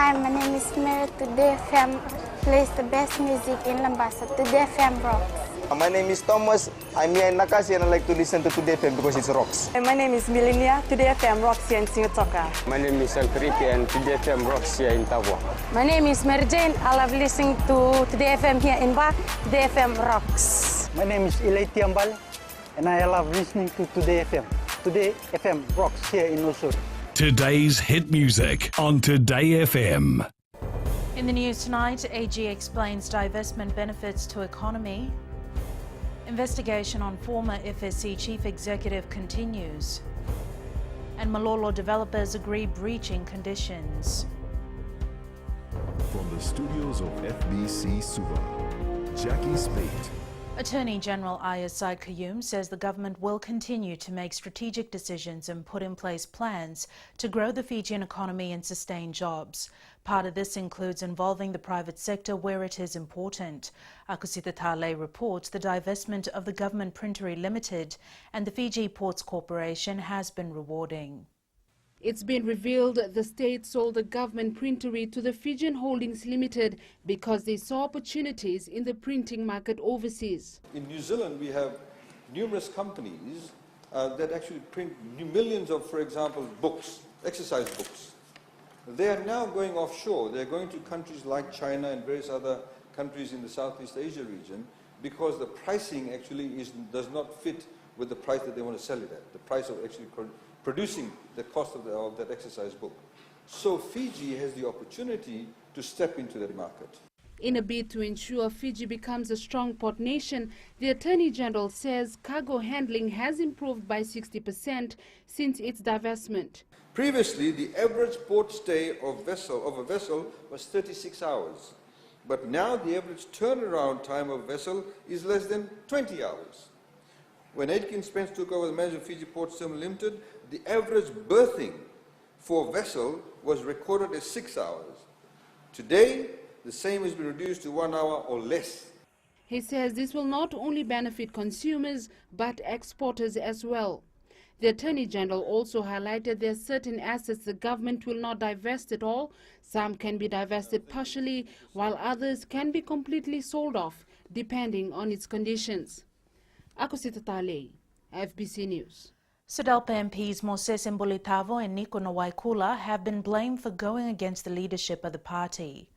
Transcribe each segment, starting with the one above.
Hi, my name is Mary. Today FM plays the best music in Lambasa. Today FM rocks. My name is Thomas. I'm here in Nakasi and I like to listen to Today FM because it rocks. My name is Milenia. Today FM rocks here in Singotoka. My name is Alfripi and Today FM rocks here in Tavua. My name is Mary Jane. I love listening to Today FM here in Ba. Today FM rocks. My name is Ilay Tiambal and I love listening to Today FM. Today FM rocks here in Osur. Today's hit music on Today FM. In the news tonight, AG explains divestment benefits to economy. Investigation on former FSC chief executive continues. And Malolo developers agree breaching conditions. From the studios of FBC Suva, Jackie Spate. Attorney General Ayaz Said Qayyum says the government will continue to make strategic decisions and put in place plans to grow the Fijian economy and sustain jobs. Part of this includes involving the private sector where it is important. Akusita Tale reports the divestment of the Government Printery Limited and the Fiji Ports Corporation has been rewarding. It's been revealed the state sold the government printery to the Fijian Holdings Limited because they saw opportunities in the printing market overseas. In New Zealand, we have numerous companies that actually print millions of, for example, books, exercise books. They are now going offshore. They're going to countries like China and various other countries in the Southeast Asia region because the pricing actually does not fit with the price that they want to sell it at, the price of actually producing the cost of that exercise book. So Fiji has the opportunity to step into that market. In a bid to ensure Fiji becomes a strong port nation, the Attorney General says cargo handling has improved by 60% since its divestment. Previously, the average port stay of a vessel was 36 hours. But now the average turnaround time of a vessel is less than 20 hours. When Aitken Spence took over the management of Fiji Ports Terminal Limited, the average berthing for a vessel was recorded as 6 hours. Today, the same has been reduced to 1 hour or less. He says this will not only benefit consumers but exporters as well. The Attorney General also highlighted there are certain assets the government will not divest at all. Some can be divested partially, while others can be completely sold off, depending on its conditions. Akusita Tale, FBC News. SODELPA MPs Moses Mbulitavo and Nico Nawaikula have been blamed for going against the leadership of the party.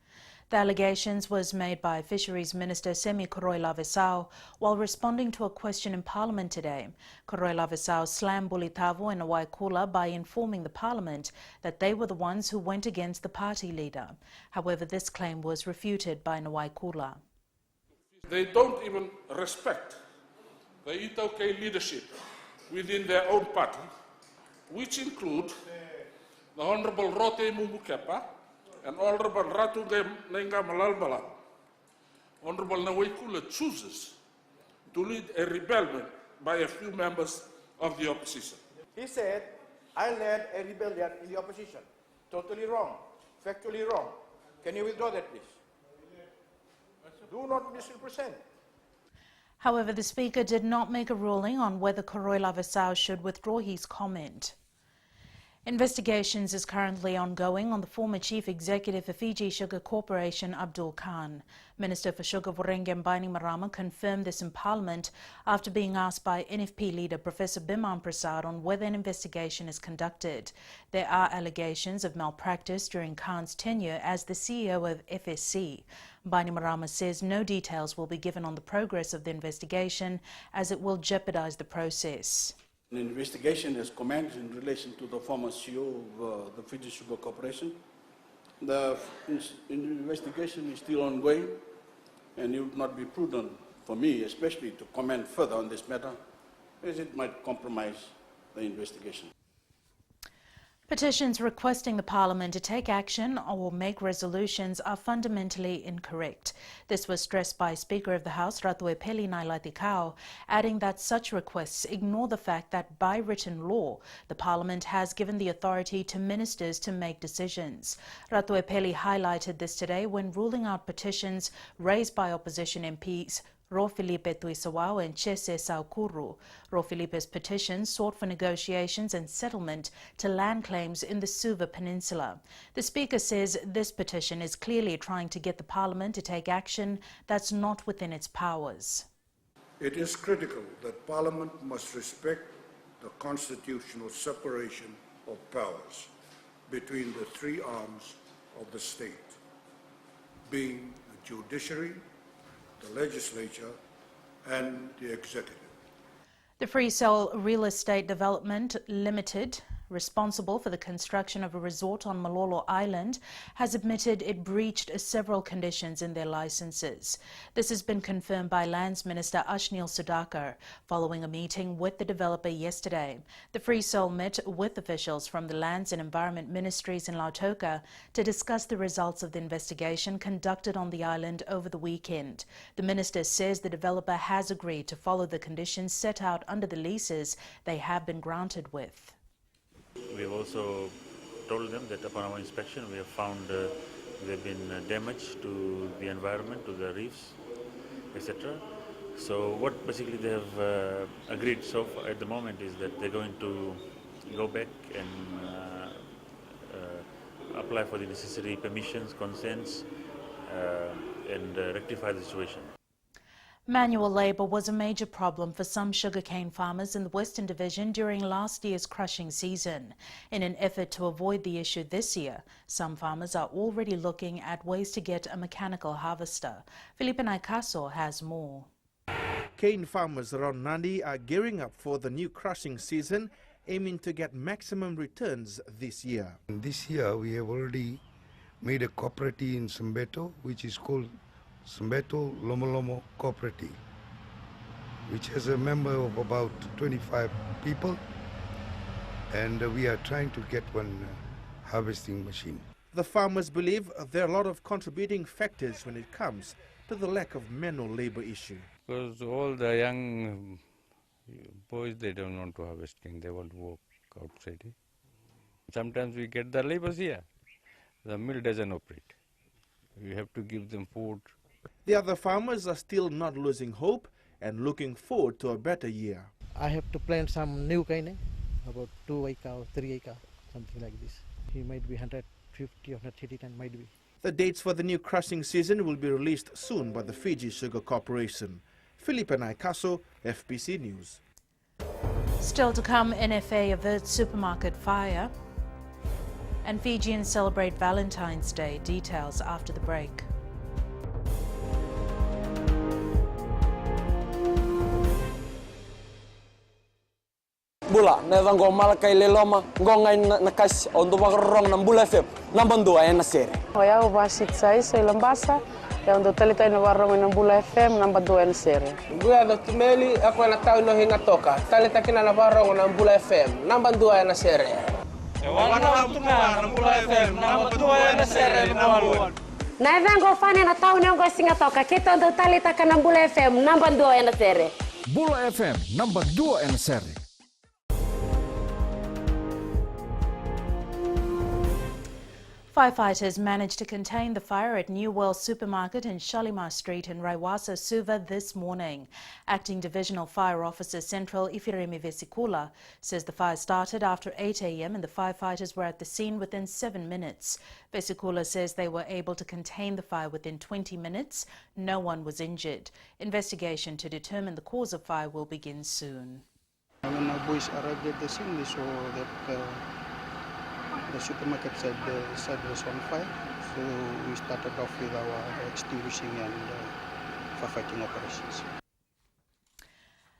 The allegations was made by Fisheries Minister Semi Koroila-Vesau while responding to a question in Parliament today. Koroila-Vesau slammed Mbulitavo and Nawaikula by informing the Parliament that they were the ones who went against the party leader. However, this claim was refuted by Nawaikula. They don't even respect the Itaukei leadership within their own party, which include the Honourable Rote Mumukepa and Honourable Ratu Nenga Malalbala. Honourable Nawaikula chooses to lead a rebellion by a few members of the opposition. He said, I led a rebellion in the opposition. Totally wrong, factually wrong. Can you withdraw that, please? Do not misrepresent. However, the Speaker did not make a ruling on whether Koroila-Vesau should withdraw his comment. Investigations is currently ongoing on the former Chief Executive of Fiji Sugar Corporation, Abdul Khan. Minister for Sugar Vurenge Bainimarama confirmed this in Parliament after being asked by NFP leader Professor Biman Prasad on whether an investigation is conducted. There are allegations of malpractice during Khan's tenure as the CEO of FSC. Bainimarama says no details will be given on the progress of the investigation as it will jeopardize the process. An investigation has commenced in relation to the former CEO of the Fiji Sugar Corporation. The investigation is still ongoing, and it would not be prudent for me, especially, to comment further on this matter, as it might compromise the investigation. Petitions requesting the Parliament to take action or make resolutions are fundamentally incorrect. This was stressed by Speaker of the House, Ratuepeli Nailatikau, adding that such requests ignore the fact that by written law, the Parliament has given the authority to ministers to make decisions. Ratuepeli highlighted this today when ruling out petitions raised by opposition MPs Ro Felipe Tuisawao and Chese Saukuru. Ro Felipe's petition sought for negotiations and settlement to land claims in the Suva Peninsula. The Speaker says this petition is clearly trying to get the Parliament to take action that's not within its powers. It is critical that Parliament must respect the constitutional separation of powers between the three arms of the state, being the judiciary, the legislature, and the executive. The Freesell Real Estate Development Limited, responsible for the construction of a resort on Malolo Island, has admitted it breached several conditions in their licenses. This has been confirmed by Lands Minister Ashnil Sudhakar following a meeting with the developer yesterday. The Freesell met with officials from the Lands and Environment Ministries in Lautoka to discuss the results of the investigation conducted on the island over the weekend. The minister says the developer has agreed to follow the conditions set out under the leases they have been granted with. We have also told them that upon our inspection we have found there have been damage to the environment, to the reefs, etc. So what basically they have agreed so far at the moment is that they're going to go back and apply for the necessary permissions, consents, and rectify the situation. Manual labour was a major problem for some sugarcane farmers in the Western Division during last year's crushing season. In an effort to avoid the issue this year, some farmers are already looking at ways to get a mechanical harvester. Felipe Naikaso has more. Cane farmers around Nadi are gearing up for the new crushing season, aiming to get maximum returns this year. This year we have already made a cooperative in Sambeto, which is called Sambeto Lomolomo Cooperative, which has a member of about 25 people, and we are trying to get one harvesting machine. The farmers believe there are a lot of contributing factors when it comes to the lack of manual labor issue. Because all the young boys, they don't want to harvest cane, they want to work outside. Sometimes we get the laborers here, the mill doesn't operate. We have to give them food. The other farmers are still not losing hope and looking forward to a better year. I have to plant some new cane, about 2 acre or 3 acre, something like this. It might be 150 or 130 ton, might be. The dates for the new crushing season will be released soon by the Fiji Sugar Corporation. Felipe Naikaso, FBC News. Still to come, NFA averts supermarket fire, and Fijians celebrate Valentine's Day. Details after the break. Bula na vango malakay leloma ngongai nakas ondo magrong ng Bula FM nambang 2 ay nasere. Hoya ubasit sai sa Lambasa ya ondo talita na warong ng Bula FM nambang 2 ay nasere. Guya do tumeli ako na tao no hinga toka talita kina na warong ng Bula FM nambang 2 ay nasere. Wana na tuma ng Bula FM nambang 2 ay nasere nambang. Na vango fane na tao no go singa toka kita ondo talita kana Bula FM nambang 2 ay nasere. Bula FM nambang 2 ay nasere. Firefighters managed to contain the fire at New World Supermarket in Shalimar Street in Raiwasa, Suva this morning. Acting Divisional Fire Officer Central Ifiremi Vesikula says the fire started after 8 a.m. and the firefighters were at the scene within 7 minutes. Vesikula says they were able to contain the fire within 20 minutes. No one was injured. Investigation to determine the cause of fire will begin soon. When our boys arrived at the scene, we saw that the supermarket side was on fire, so we started off with our extinguishing and firefighting operations.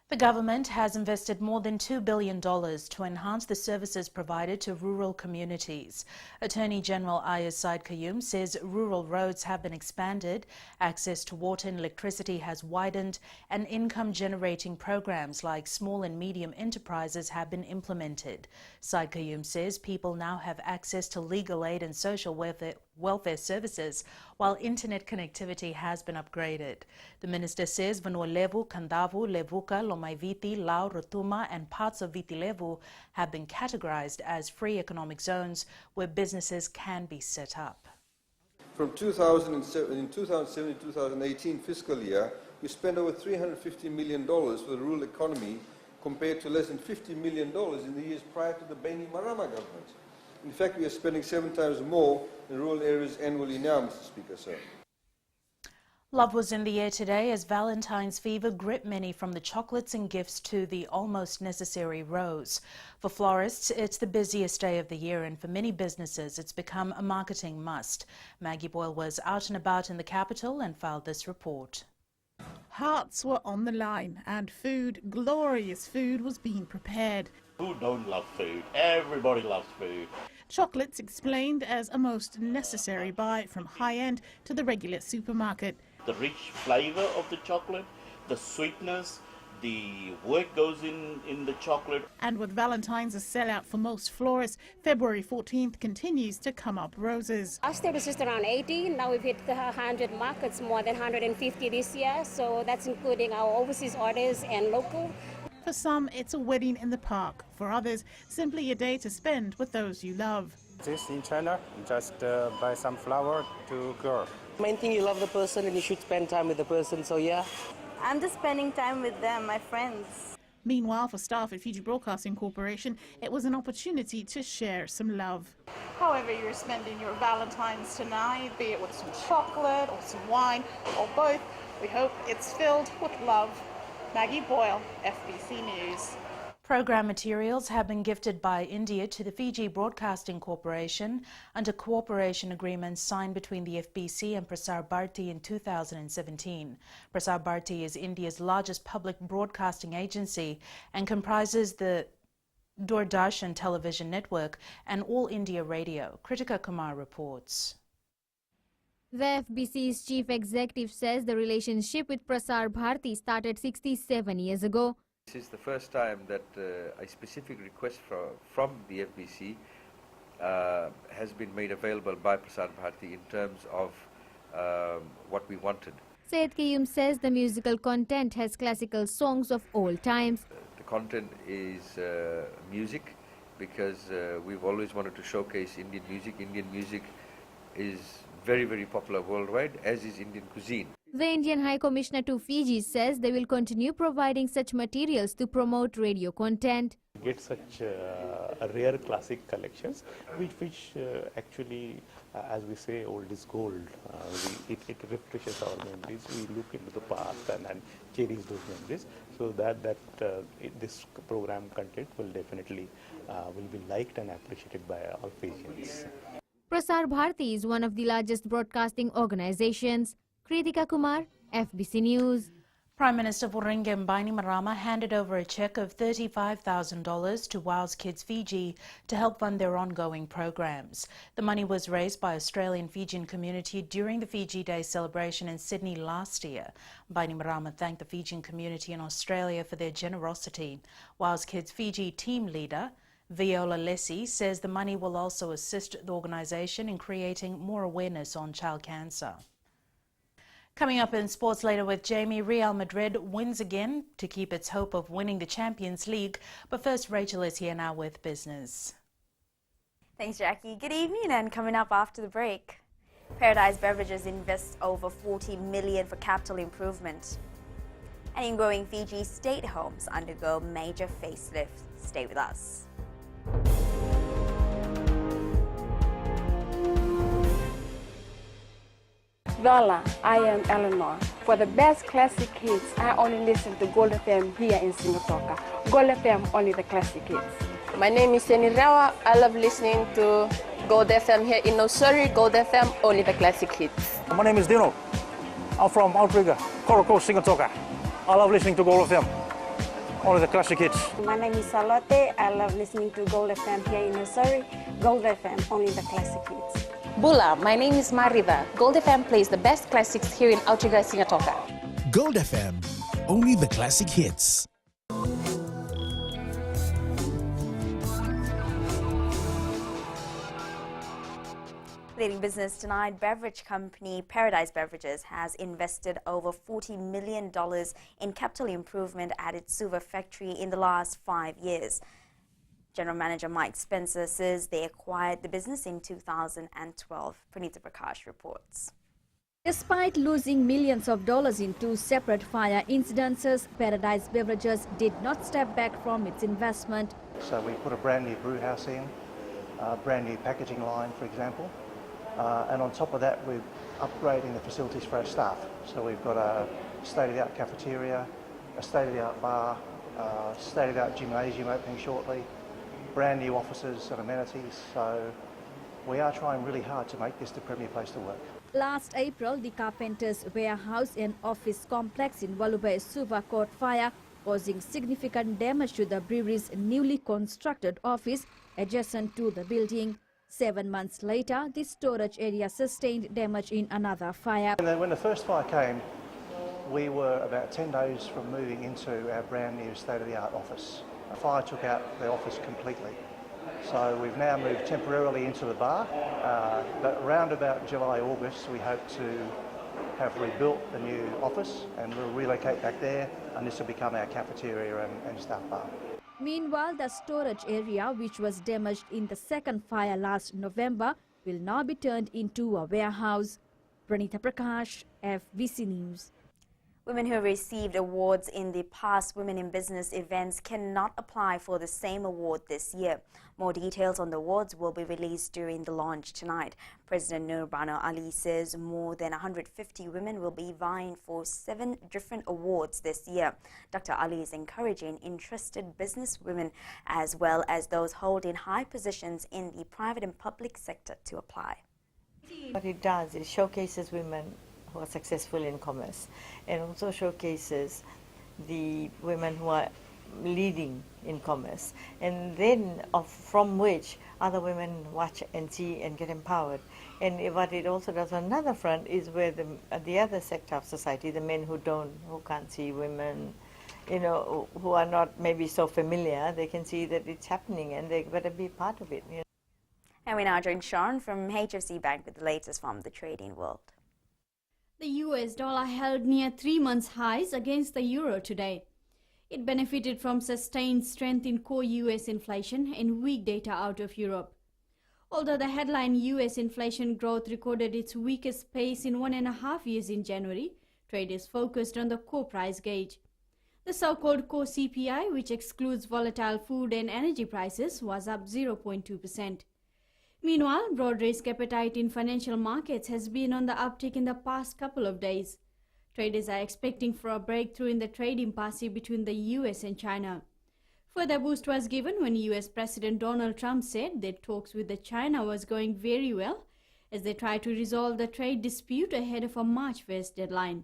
The government has invested more than $2 billion to enhance the services provided to rural communities. Attorney General Ayaz Said Qayyum says rural roads have been expanded, access to water and electricity has widened, and income-generating programs like small and medium enterprises have been implemented. Said Qayyum says people now have access to legal aid and social welfare services, while internet connectivity has been upgraded. The minister says Vanua Levu, Kandavu, Levuka, Lomaiviti, Lau, Rotuma and parts of Viti Levu have been categorized as free economic zones where businesses can be set up. From 2007 to 2018 fiscal year, we spend over $350 million for the rural economy compared to less than $50 million in the years prior to the Bainimarama government. In fact, we are spending 7 times more in rural areas annually now, Mr. Speaker, sir. Love was in the air today as Valentine's fever gripped many, from the chocolates and gifts to the almost necessary rose. For florists, it's the busiest day of the year, and for many businesses, it's become a marketing must. Maggie Boyle was out and about in the capital and filed this report. Hearts were on the line and food, glorious food, was being prepared. Who don't love food? Everybody loves food. Chocolates explained as a most necessary buy from high-end to the regular supermarket. The rich flavour of the chocolate, the sweetness, the work goes in the chocolate. And with Valentine's a sellout for most florists, February 14th continues to come up roses. Last year was just around 80, now we've hit the 100 mark. It's more than 150 this year, so that's including our overseas orders and local. For some, it's a wedding in the park. For others, simply a day to spend with those you love. This in China, just buy some flower to girl. Main thing, you love the person and you should spend time with the person, so yeah. I'm just spending time with them, my friends. Meanwhile, for staff at Fiji Broadcasting Corporation, it was an opportunity to share some love. However you're spending your Valentine's tonight, be it with some chocolate or some wine or both, we hope it's filled with love. Maggie Boyle, FBC News. Program materials have been gifted by India to the Fiji Broadcasting Corporation under cooperation agreements signed between the FBC and Prasar Bharati in 2017. Prasar Bharati is India's largest public broadcasting agency and comprises the Doordarshan television network and All India Radio. Kritika Kumar reports. The FBC's chief executive says the relationship with Prasar Bharati started 67 years ago. This is the first time that a specific request from the FBC has been made available by Prasar Bharati in terms of what we wanted. Syed Qayyum says the musical content has classical songs of all times. The content is music because we've always wanted to showcase Indian music. Indian music is very, very popular worldwide, as is Indian cuisine. The Indian High Commissioner to Fiji says they will continue providing such materials to promote radio content. Get such rare classic collections, which actually, as we say, old is gold. It refreshes our memories. We look into the past and cherish those memories. So this program content will definitely will be liked and appreciated by all Fijians. Prasar Bharati is one of the largest broadcasting organizations. Kritika Kumar, FBC News. Prime Minister Voringam Bainimarama handed over a cheque of $35,000 to WOW's Kids Fiji to help fund their ongoing programs. The money was raised by Australian Fijian community during the Fiji Day celebration in Sydney last year. Bainimarama thanked the Fijian community in Australia for their generosity. WOW's Kids Fiji team leader Viola Lessi says the money will also assist the organisation in creating more awareness on child cancer. Coming up in sports later with Jamie, Real Madrid wins again to keep its hope of winning the Champions League. But first, Rachel is here now with business. Thanks, Jackie. Good evening, and coming up after the break, Paradise Beverages invests over $40 million for capital improvement. And in-growing Fiji state homes undergo major facelift. Stay with us. Voila, I am Eleanor. For the best classic hits, I only listen to Gold FM here in Singatoka. Gold FM, only the classic hits. My name is Seni Rawa. I love listening to Gold FM here in Nosuri. Gold FM, only the classic hits. My name is Dino. I'm from Outrigger, Koroko, Singatoka. I love listening to Gold FM, only the classic hits. My name is Salote. I love listening to Gold FM here in Nosuri. Gold FM, only the classic hits. Bula, my name is Mariva. Gold FM plays the best classics here in Outrigger, Singatoka. Gold FM, only the classic hits. Leading business tonight, beverage company Paradise Beverages has invested over $40 million in capital improvement at its Suva factory in the last 5 years. General Manager Mike Spencer says they acquired the business in 2012. Pranita Prakash reports. Despite losing millions of dollars in two separate fire incidences, Paradise Beverages did not step back from its investment. So we put a brand new brew house in, a brand new packaging line, for example, and on top of that we're upgrading the facilities for our staff. So we've got a state-of-the-art cafeteria, a state-of-the-art bar, state-of-the-art gymnasium opening shortly, brand new offices and amenities. So we are trying really hard to make this the premier place to work. Last April, the Carpenters Warehouse and Office Complex in Walubai Suva caught fire, causing significant damage to the brewery's newly constructed office adjacent to the building. 7 months later, the storage area sustained damage in another fire. When the first fire came, we were about 10 days from moving into our brand new state-of-the-art office. The fire took out the office completely. So we've now moved temporarily into the bar, but around about July, August, we hope to have rebuilt the new office and we'll relocate back there, and this will become our cafeteria and staff bar. Meanwhile, the storage area, which was damaged in the second fire last November, will now be turned into a warehouse. Pranita Prakash, FBC News. Women who received awards in the past Women in Business events cannot apply for the same award this year. More details on the awards will be released during the launch tonight. President Nur Bano Ali says more than 150 women will be vying for 7 different awards this year. Dr. Ali is encouraging interested business women as well as those holding high positions in the private and public sector to apply. What it does, it showcases women who are successful in commerce and also showcases the women who are leading in commerce, and then from which other women watch and see and get empowered. And what it also does on another front is where the other sector of society, the men who can't see women, who are not maybe so familiar, they can see that it's happening and they better be part of it. And we now join Sean from HFC Bank with the latest from the trading world. The US dollar held near 3 months highs against the euro today. It benefited from sustained strength in core US inflation and weak data out of Europe. Although the headline US inflation growth recorded its weakest pace in 1.5 years in January, traders focused on the core price gauge. The so-called core CPI, which excludes volatile food and energy prices, was up 0.2%. Meanwhile, broad risk appetite in financial markets has been on the uptick in the past couple of days. Traders are expecting for a breakthrough in the trade impasse between the US and China. Further boost was given when US President Donald Trump said that talks with China was going very well as they try to resolve the trade dispute ahead of a March 1st deadline.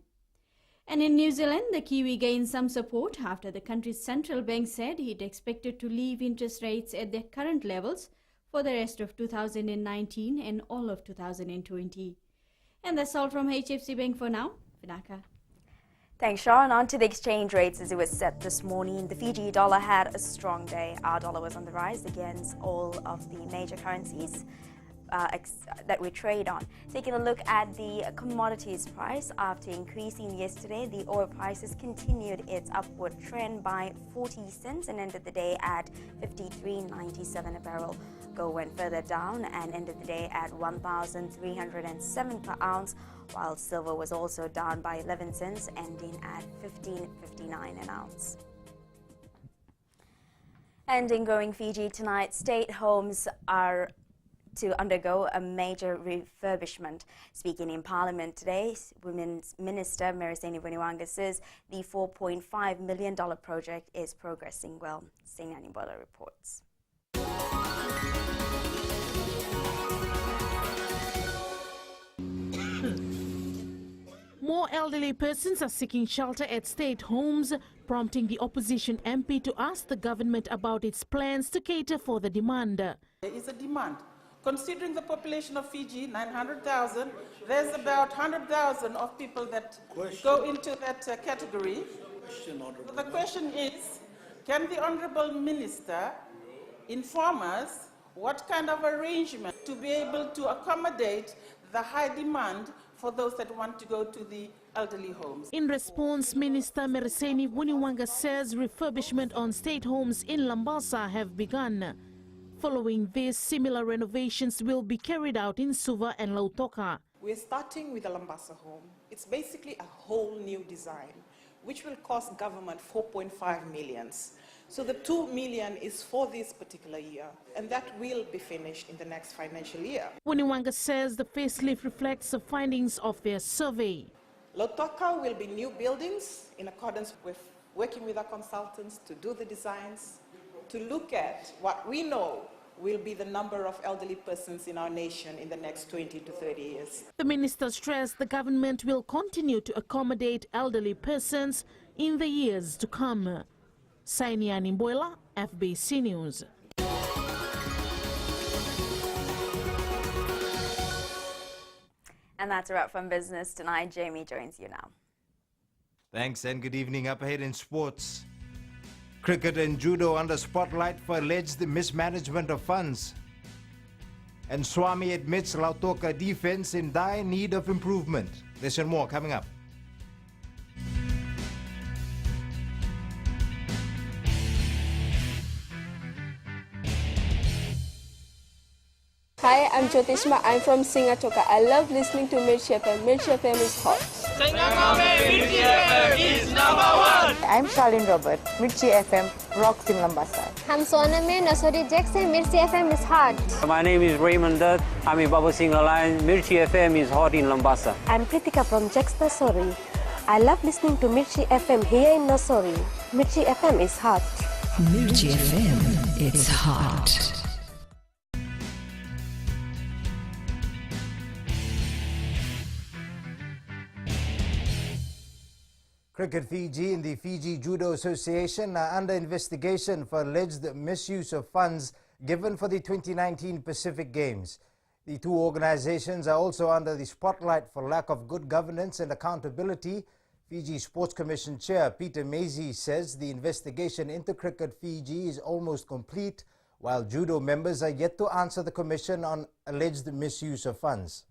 And in New Zealand, the Kiwi gained some support after the country's central bank said it expected to leave interest rates at their current levels for the rest of 2019 and all of 2020. And that's all from HFC Bank for now. Vinaka. Thanks, Sean. On to the exchange rates as it was set this morning. The Fiji dollar had a strong day. Our dollar was on the rise against all of the major currencies that we trade on. Taking a look at the commodities price, after increasing yesterday, the oil prices continued its upward trend by 40 cents and ended the day at $53.97 a barrel. Gold went further down and ended the day at $1,307 per ounce, while silver was also down by 11 cents, ending at $15.59 an ounce. And in Growing Fiji tonight, state homes are to undergo a major refurbishment. Speaking in Parliament today, Women's Minister Mereseni Vuniwaga says the $4.5 million project is progressing well. Sina Nibola reports. More elderly persons are seeking shelter at state homes, prompting the opposition MP to ask the government about its plans to cater for the demand. There is a demand. Considering the population of Fiji, 900,000, there's about 100,000 of people that go into that category. So the question is, can the Honourable Minister inform us what kind of arrangement to be able to accommodate the high demand for those that want to go to the elderly homes? In response, Minister Mereseni Vuniwaga says refurbishment on state homes in Lambasa have begun. Following this, similar renovations will be carried out in Suva and Lautoka. We're starting with the Lambasa home. It's basically a whole new design, which will cost government 4.5 million. So the 2 million is for this particular year, and that will be finished in the next financial year. Wuniwanga says the facelift reflects the findings of their survey. Lautoka will be new buildings in accordance with working with our consultants to do the designs, to look at what we know will be the number of elderly persons in our nation in the next 20 to 30 years. The minister stressed the government will continue to accommodate elderly persons in the years to come. Sainiani Mboila, FBC News. And that's a wrap from Business Tonight. Jamie joins you now. Thanks and good evening. Up ahead in sports. Cricket and judo under spotlight for alleged mismanagement of funds. And Swami admits Lautoka defense in dire need of improvement. This and more coming up. Hi, I'm Jyotishma. I'm from Singatoka. I love listening to Mirchi FM. Mirchi FM is hot. Mirchi FM is #1. I'm Charlene Robert. Mirchi FM rocks in Lambasa. I'm Sonami Nasori Jackson. Mirchi FM is hot. My name is Raymond Dutt. I'm in Baba Singh Alliance. Mirchi FM is hot in Lambasa. I'm Pritika from Jax Nasori. I love listening to Mirchi FM here in Nasori. Mirchi FM is hot. Mirchi FM, it's hot. Cricket Fiji and the Fiji Judo Association are under investigation for alleged misuse of funds given for the 2019 Pacific Games. The two organizations are also under the spotlight for lack of good governance and accountability. Fiji Sports Commission Chair Peter Mazie says the investigation into Cricket Fiji is almost complete, while judo members are yet to answer the Commission on alleged misuse of funds.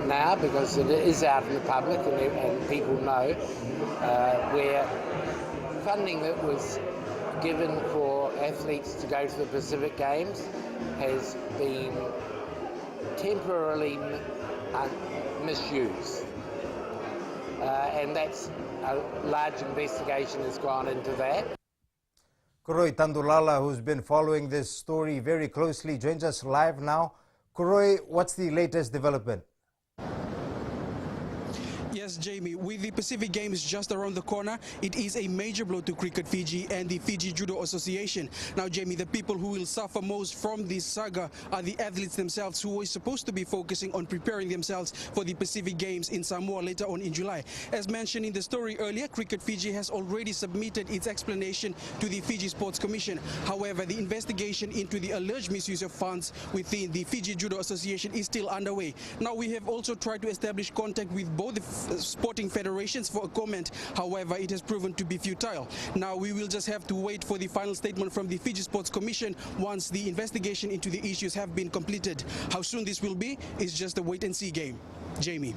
Now, because it is out in the public and people know, where funding that was given for athletes to go to the Pacific Games has been temporarily misused. And that's a large investigation has gone into that. Kuroi Tandulala, who's been following this story very closely, joins us live now. Kuroi, what's the latest development? Yes, Jamie, with the Pacific Games just around the corner, it is a major blow to Cricket Fiji and the Fiji Judo Association. Now, Jamie, the people who will suffer most from this saga are the athletes themselves, who are supposed to be focusing on preparing themselves for the Pacific Games in Samoa later on in July. As mentioned in the story earlier, Cricket Fiji has already submitted its explanation to the Fiji Sports Commission. However, the investigation into the alleged misuse of funds within the Fiji Judo Association is still underway. Now, we have also tried to establish contact with both the sporting federations for a comment. However, it has proven to be futile. Now we will just have to wait for the final statement from the Fiji Sports Commission once the investigation into the issues have been completed. How soon this will be is just a wait-and-see game. Jamie.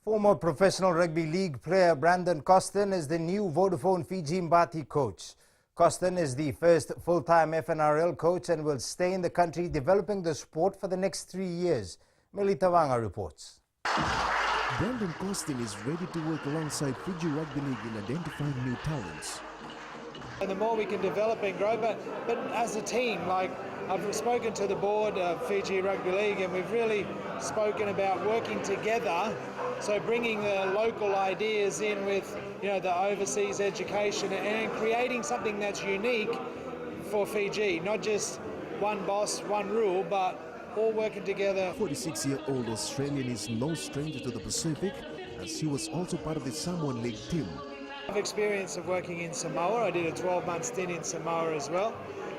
Former professional rugby league player Brandon Costin is the new Vodafone Fiji Mbati coach. Costin is the first full-time FNRL coach and will stay in the country developing the sport for the next 3 years. Melita Wanga reports. Brandon Costin is ready to work alongside Fiji Rugby League in identifying new talents. And the more we can develop and grow, but as a team, like I've spoken to the board of Fiji Rugby League and we've really spoken about working together, so bringing the local ideas in with the overseas education and creating something that's unique for Fiji, not just one boss, one rule, but all working together. 46-year-old Australian is no stranger to the Pacific, as he was also part of the Samoan League team. I have experience of working in Samoa. I did a 12-month stint in Samoa as well.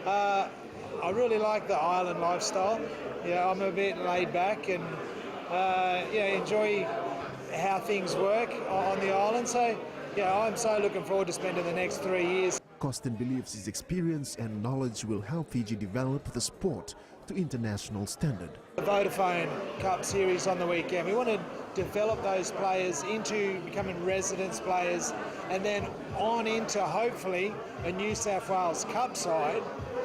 I really like the island lifestyle. I'm a bit laid back and enjoy how things work on the island. So I'm so looking forward to spending the next 3 years. Costin believes his experience and knowledge will help Fiji develop the sport to international standard. The Vodafone Cup series on the weekend, we want to develop those players into becoming residence players and then on into hopefully a New South Wales Cup side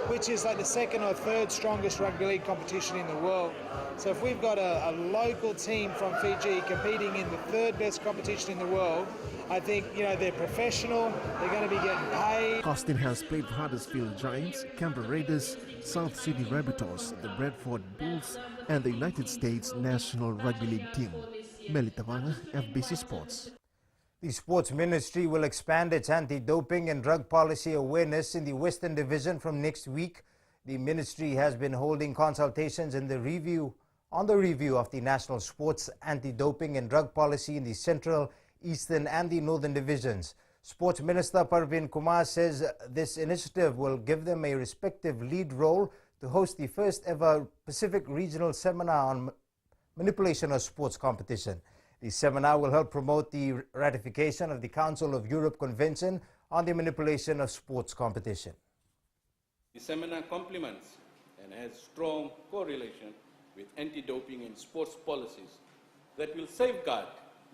which is like the second or third strongest rugby league competition in the world. So if we've got a local team from Fiji competing in the third best competition in the world, I think, you know, they're professional, they're going to be getting paid. Costin has played for Huddersfield Giants, Canberra Raiders, South Sydney Rabbitohs, the Bradford Bulls and the United States National Rugby League team. Melita Wanga, FBC Sports. The Sports Ministry will expand its anti-doping and drug policy awareness in the Western Division from next week. The ministry has been holding consultations on the review of the National Sports Anti-Doping and Drug Policy in the Central, Eastern and the Northern Divisions. Sports Minister Parveen Kumar says this initiative will give them a respective lead role to host the first ever Pacific Regional Seminar on manipulation of sports competition. The seminar will help promote the ratification of the Council of Europe Convention on the Manipulation of Sports Competition. The seminar complements and has strong correlation with anti-doping and sports policies that will safeguard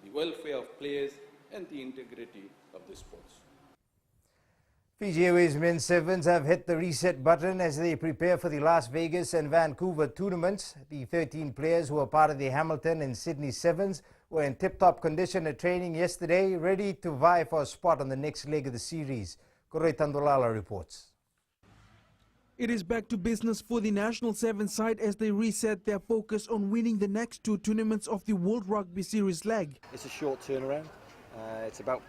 the welfare of players and the integrity of the sports. Fiji Airways men's sevens have hit the reset button as they prepare for the Las Vegas and Vancouver tournaments. The 13 players who are part of the Hamilton and Sydney Sevens were in tip-top condition at training yesterday, ready to vie for a spot on the next leg of the series. Koroi Tandolala reports. It is back to business for the National Sevens side as they reset their focus on winning the next two tournaments of the World Rugby Series leg. It's a short turnaround. It's about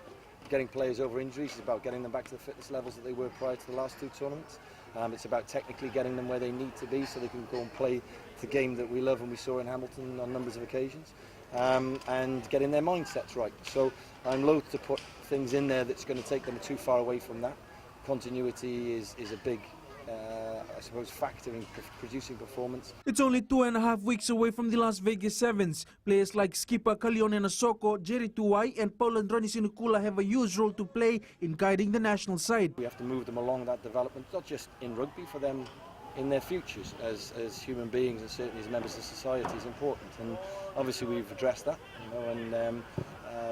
getting players over injuries. It's about getting them back to the fitness levels that they were prior to the last two tournaments. It's about technically getting them where they need to be so they can go and play the game that we love and we saw in Hamilton on numbers of occasions, and getting their mindsets right. So I'm loath to put things in there that's going to take them too far away from that. Continuity is a big I suppose factor in producing performance. It's only 2.5 weeks away from the Las Vegas Sevens. Players like skipper Kalione Nasoko, Jerry Tuwai and Paul Andrani Sinukula have a huge role to play in guiding the national side. We have to move them along that development, not just in rugby, for them in their futures as human beings and certainly as members of society is important. And obviously we've addressed that, you know, and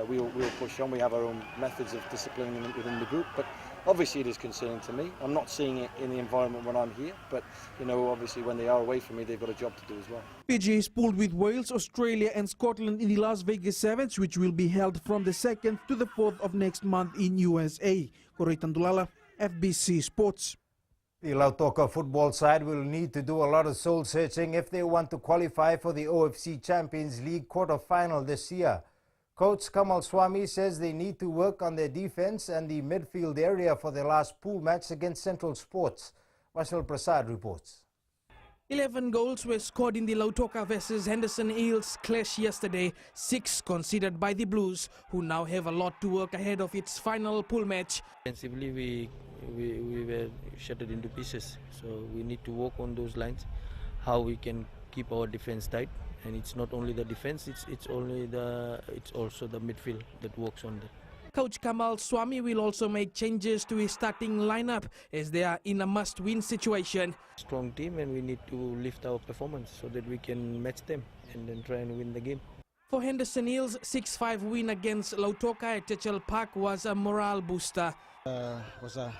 we'll push on. We have our own methods of disciplining them within the group, but obviously it is concerning to me. I'm not seeing it in the environment when I'm here, but you know, obviously when they are away from me, they've got a job to do as well. Fiji is pooled with Wales, Australia and Scotland in the Las Vegas Sevens, which will be held from the 2nd to the 4th of next month in USA. Koroi Tandulala, FBC Sports. The Lautoka football side will need to do a lot of soul searching if they want to qualify for the OFC Champions League quarter-final this year. Coach Kamal Swami says they need to work on their defense and the midfield area for their last pool match against Central Sports. Vashal Prasad reports. 11 goals were scored in the Lautoka versus Henderson Eels clash yesterday, 6 conceded by the Blues, who now have a lot to work ahead of its final pool match. Defensively, we were shattered into pieces, so we need to work on those lines, how we can keep our defense tight. And it's not only the defense, it's also the midfield that works on that. Coach Kamal Swami will also make changes to his starting lineup as they are in a must-win situation. Strong team, and we need to lift our performance so that we can match them and then try and win the game. For Henderson Eels, 6-5 win against Lautoka at Churchill Park was a morale booster. Was a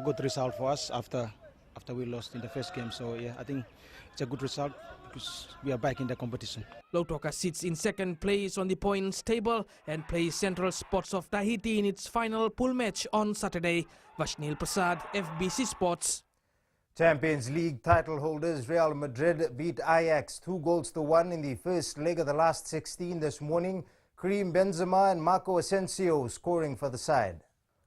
good result for us after we lost in the first game. So yeah, I think it's a good result because we are back in the competition. Lautoka sits in second place on the points table and plays Central Sports of Tahiti in its final pool match on Saturday. Vashnil Prasad, FBC Sports. Champions League title holders Real Madrid beat Ajax 2-1 in the first leg of the last 16 this morning. Karim Benzema and Marco Asensio scoring for the side.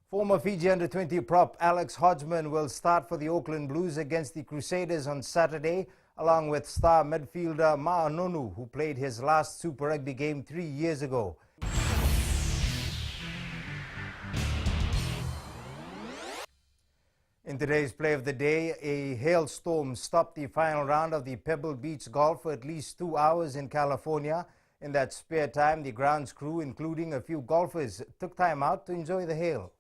Former Fiji Under-20 prop Alex Hodgman will start for the Auckland Blues against the Crusaders on Saturday, along with star midfielder Ma'a Nonu, who played his last Super Rugby game 3 years ago. In today's play of the day, a hailstorm stopped the final round of the Pebble Beach Golf for at least 2 hours in California. In that spare time, the grounds crew, including a few golfers, took time out to enjoy the hail.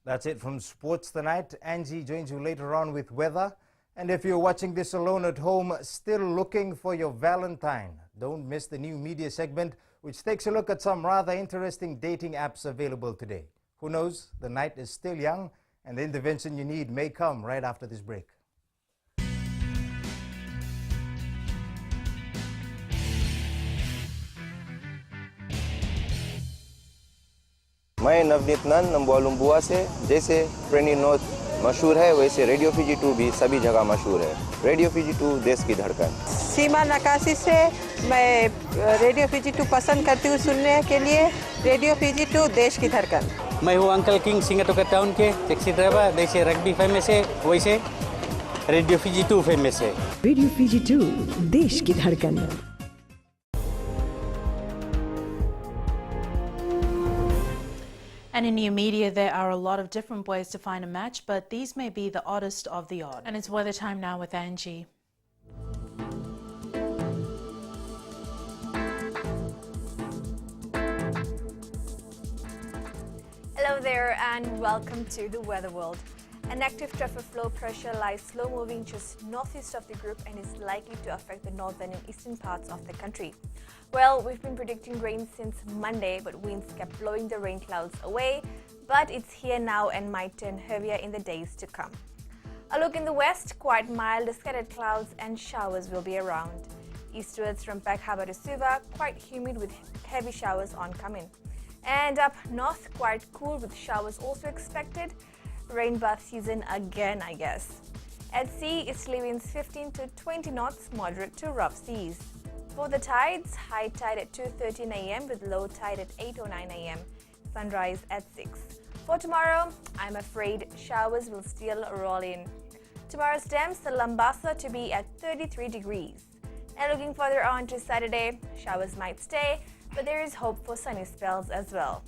That's it from sports tonight. Angie joins you later on with weather. And if you're watching this alone at home, still looking for your Valentine, don't miss the new media segment which takes a look at some rather interesting dating apps available today. Who knows, the night is still young and the intervention you need may come right after this break. मैं नवनीत नंद नंबुआ से जैसे प्रेनी note मशहूर है वैसे radio Fiji 2 भी सभी जगह मशहूर है। रेडियो फीजी 2 देश की धड़कन। सीमा नकाशी से मैं रेडियो फीजी 2 पसंद करती हूँ सुनने के लिए। रेडियो फीजी 2 देश की धड़कन। मैं हूँ अंकल किंग सिंगाटोका टाउन के टैक्सी ड्राइवर। जैसे रग्बी फेमस है वैसे रेडियो फीजी 2 फेमस है। रेडियो फीजी 2 देश की धड़कन। And in new media, there are a lot of different ways to find a match, but these may be the oddest of the odd. And it's weather time now with Angie. Hello there and welcome to the Weather World. An active trough flow pressure lies slow moving just northeast of the group and is likely to affect the northern and eastern parts of the country. Well, we've been predicting rain since Monday, but winds kept blowing the rain clouds away. But it's here now and might turn heavier in the days to come. A look in the west, quite mild, scattered clouds and showers will be around. Eastwards from Peck Harbour to Suva, quite humid with heavy showers oncoming. And up north, quite cool with showers also expected. Rain bath season again, I guess. At sea, easterly winds 15 to 20 knots, moderate to rough seas. For the tides, high tide at 2:13 a.m. with low tide at 8:09 a.m. Sunrise at 6. For tomorrow, I'm afraid showers will still roll in. Tomorrow's temps, Lambasa to be at 33 degrees. And looking further on to Saturday, showers might stay, but there is hope for sunny spells as well.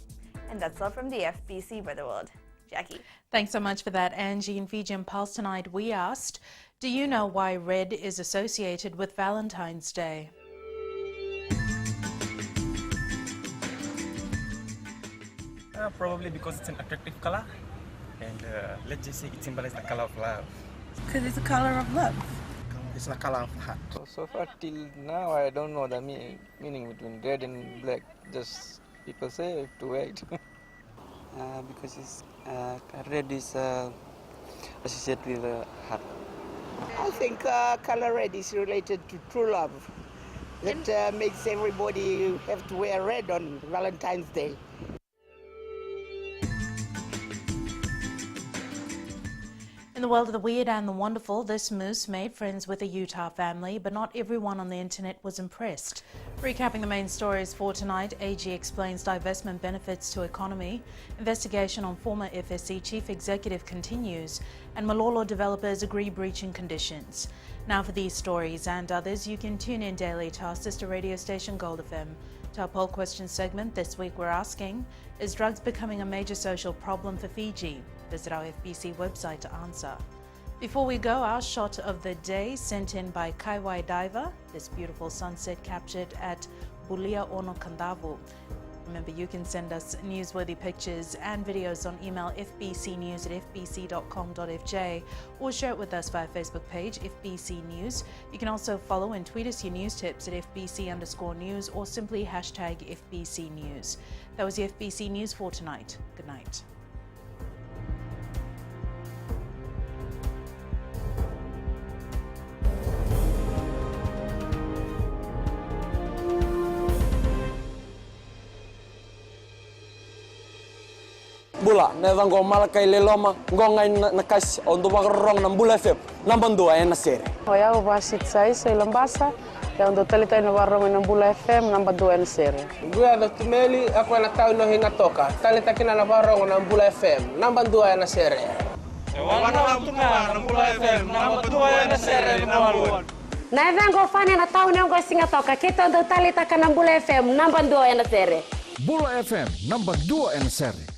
And that's all from the FBC Weather World. Jackie. Thanks so much for that, Angie. In Fijian Pulse tonight, we asked, do you know why red is associated with Valentine's Day? Probably because it's an attractive color, and let's just say it symbolizes the color of love. Because it's the color of love. It's the color of heart. So far till now, I don't know the meaning between red and black. Just people say to wait. Because it's, red is associated with heart. I think color red is related to true love. That makes everybody have to wear red on Valentine's Day. In the world of the weird and the wonderful, this moose made friends with a Utah family, but not everyone on the internet was impressed. Recapping the main stories for tonight, AG explains divestment benefits to economy, investigation on former FSC chief executive continues, and Malolo developers agree breaching conditions. Now for these stories and others, you can tune in daily to our sister radio station Gold FM. To our poll question segment, this week we're asking, is drugs becoming a major social problem for Fiji? Visit our FBC website to answer. Before we go, our shot of the day sent in by Kaiwai Diver, this beautiful sunset captured at Bulia Ono Kandavu. Remember, you can send us newsworthy pictures and videos on email fbcnews@fbc.com.fj or share it with us via Facebook page FBC News. You can also follow and tweet us your news tips at FBC_news or simply hashtag FBC News. That was the FBC News for tonight. Good night. Bula, neva ngo malakai leloma, ngo ngai nakas on duwa rong ng Bula FM, nambang dua na sere. Hoya o basit sai sa Lambasa, ya on talita na warong ng Bula FM, nambang dua na sere. Gua da tumeli ako na tao no hinga toka, talita kina na warong ng Bula FM, nambang dua na sere. Wana tunga ng Bula FM, nambang dua na sere nawaluan. Na ngo fani na tao no ngo singa toka, kita on talita ka ng Bula FM, nambang dua na sere. Bula FM, nambang dua na sere.